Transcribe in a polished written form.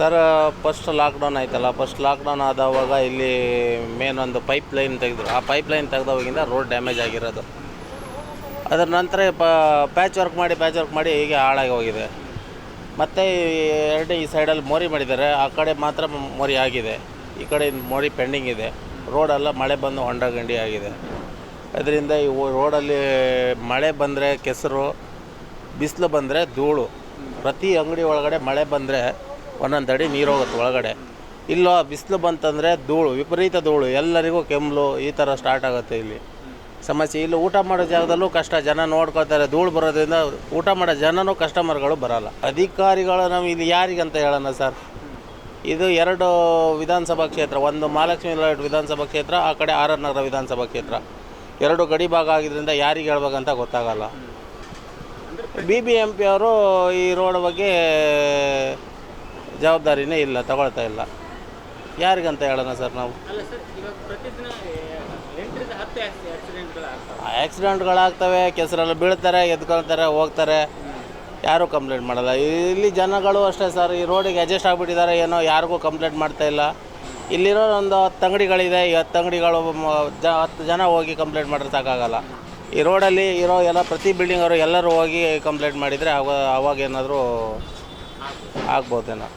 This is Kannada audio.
ಸರ್, ಫಸ್ಟ್ ಲಾಕ್ಡೌನ್ ಆಯ್ತಲ್ಲ. ಫಸ್ಟ್ ಲಾಕ್ಡೌನ್ ಆದವಾಗ ಇಲ್ಲಿ ಮೇನ್ ಒಂದು ಪೈಪ್ ಲೈನ್ ತೆಗೆದ್ರು. ಆ ಪೈಪ್ ಲೈನ್ ತೆಗೆದವಾಗಿಂದ ರೋಡ್ ಡ್ಯಾಮೇಜ್ ಆಗಿರೋದು. ಅದರ ನಂತರ ಪ್ಯಾಚ್ ವರ್ಕ್ ಮಾಡಿ ಹೀಗೆ ಹಾಳಾಗಿ ಹೋಗಿದೆ. ಮತ್ತು ಈ ಸೈಡಲ್ಲಿ ಮೋರಿ ಮಾಡಿದ್ದಾರೆ. ಆ ಕಡೆ ಮಾತ್ರ ಮೋರಿ ಆಗಿದೆ, ಈ ಕಡೆ ಮೋರಿ ಪೆಂಡಿಂಗ್ ಇದೆ. ರೋಡೆಲ್ಲ ಮಳೆ ಬಂದು ಹೊಂಡ ಗಂಡಿ ಆಗಿದೆ. ಅದರಿಂದ ಈ ರೋಡಲ್ಲಿ ಮಳೆ ಬಂದರೆ ಕೆಸರು, ಬಿಸಿಲು ಬಂದರೆ ಧೂಳು. ಪ್ರತಿ ಅಂಗಡಿ ಒಳಗಡೆ ಮಳೆ ಬಂದರೆ ಒಂದೊಂದು ಅಡಿ ನೀರು ಹೋಗುತ್ತೆ ಒಳಗಡೆ. ಇಲ್ಲೋ ಬಿಸಿಲು ಬಂತಂದರೆ ಧೂಳು, ವಿಪರೀತ ಧೂಳು, ಎಲ್ಲರಿಗೂ ಕೆಮ್ಮಲು ಈ ಥರ ಸ್ಟಾರ್ಟ್ ಆಗುತ್ತೆ ಇಲ್ಲಿ ಸಮಸ್ಯೆ. ಇಲ್ಲಿ ಊಟ ಮಾಡೋ ಜಾಗದಲ್ಲೂ ಕಷ್ಟ, ಜನ ನೋಡ್ಕೋತಾರೆ. ಧೂಳು ಬರೋದ್ರಿಂದ ಊಟ ಮಾಡೋ ಜನನೂ ಕಸ್ಟಮರ್ಗಳು ಬರೋಲ್ಲ. ಅಧಿಕಾರಿಗಳು ನಾವು ಇಲ್ಲಿ ಯಾರಿಗಂತ ಹೇಳೋಣ ಸರ್. ಇದು 2 ವಿಧಾನಸಭಾ ಕ್ಷೇತ್ರ, ಒಂದು ಮಹಾಲಕ್ಷ್ಮಿ ಲೇಔಟ್ ವಿಧಾನಸಭಾ ಕ್ಷೇತ್ರ, ಆ ಕಡೆ ಆರ್ ಆರ್ ನಗರ ವಿಧಾನಸಭಾ ಕ್ಷೇತ್ರ. 2 ಗಡಿ ಭಾಗ ಆಗಿದ್ದರಿಂದ ಯಾರಿಗೆ ಹೇಳ್ಬೇಕಂತ ಗೊತ್ತಾಗಲ್ಲ. BBMP ಅವರು ಈ ರೋಡ್ ಬಗ್ಗೆ ಜವಾಬ್ದಾರಿನೇ ಇಲ್ಲ, ತಗೊಳ್ತಾ ಇಲ್ಲ. ಯಾರಿಗಂತ ಹೇಳೋಣ ಸರ್ ನಾವು. ಆಕ್ಸಿಡೆಂಟ್ಗಳಾಗ್ತವೆ, ಕೆಸರಲ್ಲಿ ಬೀಳ್ತಾರೆ, ಎದ್ಕೊಳ್ತಾರೆ, ಹೋಗ್ತಾರೆ, ಯಾರೂ ಕಂಪ್ಲೇಂಟ್ ಮಾಡಲ್ಲ. ಇಲ್ಲಿ ಜನಗಳು ಅಷ್ಟೇ ಸರ್, ಈ ರೋಡಿಗೆ ಅಡ್ಜಸ್ಟ್ ಆಗಿಬಿಟ್ಟಿದ್ದಾರೆ, ಏನೋ ಯಾರಿಗೂ ಕಂಪ್ಲೇಂಟ್ ಮಾಡ್ತಾಯಿಲ್ಲ. ಇಲ್ಲಿರೋ ಒಂದು 10 ಅಂಗಡಿಗಳಿದೆ, ಈ 10 ಅಂಗಡಿಗಳು 10 ಜನ ಹೋಗಿ ಕಂಪ್ಲೇಂಟ್ ಮಾಡಿದ್ರೆ ಸಾಕಾಗಲ್ಲ. ಈ ರೋಡಲ್ಲಿ ಇರೋ ಪ್ರತಿ ಬಿಲ್ಡಿಂಗ್ ಅವರು ಎಲ್ಲರೂ ಹೋಗಿ ಕಂಪ್ಲೇಂಟ್ ಮಾಡಿದರೆ ಅವಾಗ ಏನಾದರೂ ಆಗ್ಬೋದೇನೋ.